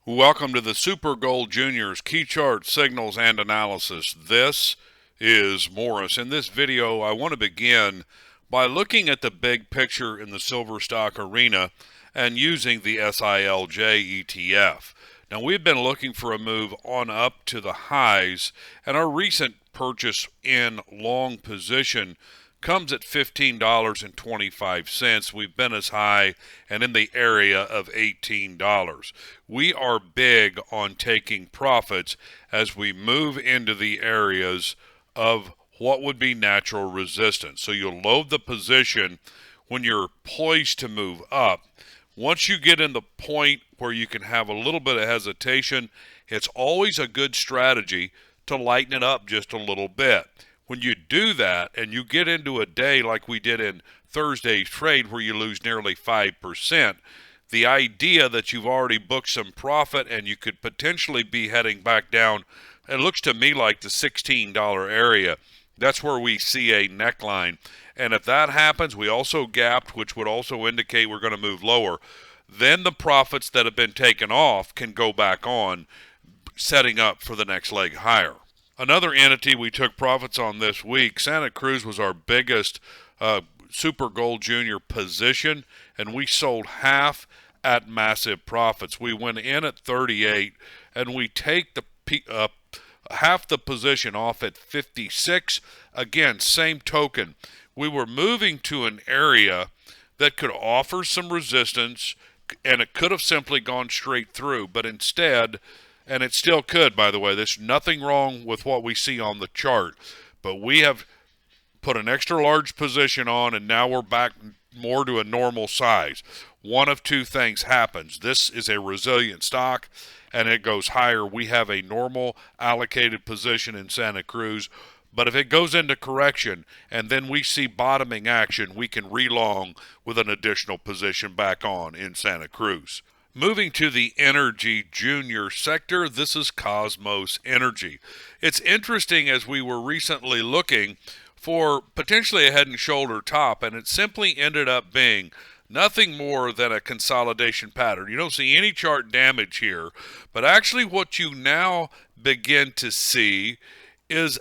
Welcome to the Super Gold Juniors Key Chart Signals and Analysis. This is Morris. In this video, I want to begin by looking at the big picture in the silver stock arena and using the SILJ ETF. Now, we've been looking for a move on up to the highs, and our recent purchase in long position comes at $15.25. We've been as high and in the area of $18. We are big on taking profits as we move into the areas of what would be natural resistance. So you'll load the position when you're poised to move up. Once you get in the point where you can have a little bit of hesitation, it's always a good strategy to lighten it up just a little bit. When you do that and you get into a day like we did in Thursday's trade where you lose nearly 5%, the idea that you've already booked some profit and you could potentially be heading back down, it looks to me like the $16 area. That's where we see a neckline. And if that happens, we also gapped, which would also indicate we're going to move lower. Then the profits that have been taken off can go back on, setting up for the next leg higher. Another entity we took profits on this week, Santa Cruz, was our biggest Super Gold Junior position, and we sold half at massive profits. We went in at 38, and we take the half the position off at 56. Again, same token. We were moving to an area that could offer some resistance, and it could have simply gone straight through, but instead, and it still could, by the way, there's nothing wrong with what we see on the chart, but we have put an extra large position on, and now we're back more to a normal size. One of two things happens. This is a resilient stock, and it goes higher. We have a normal allocated position in Santa Cruz, but if it goes into correction and then we see bottoming action, we can relong with an additional position back on in Santa Cruz. Moving to the energy junior sector, this is Cosmos Energy. It's interesting as we were recently looking for potentially a head and shoulder top, and it simply ended up being nothing more than a consolidation pattern. You don't see any chart damage here, but actually what you now begin to see is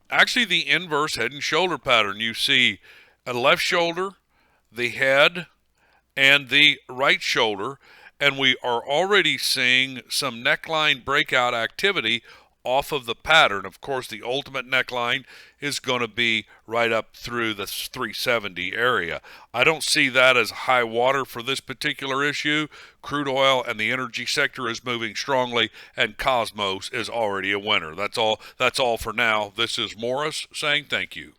actually the inverse head and shoulder pattern. You see a left shoulder, the head, and the right shoulder, and we are already seeing some neckline breakout activity off of the pattern. Of course, the ultimate neckline is going to be right up through the 370 area. I don't see that as high water for this particular issue. Crude oil and the energy sector is moving strongly, and Cosmos is already a winner. That's all for now. This is Morris saying thank you.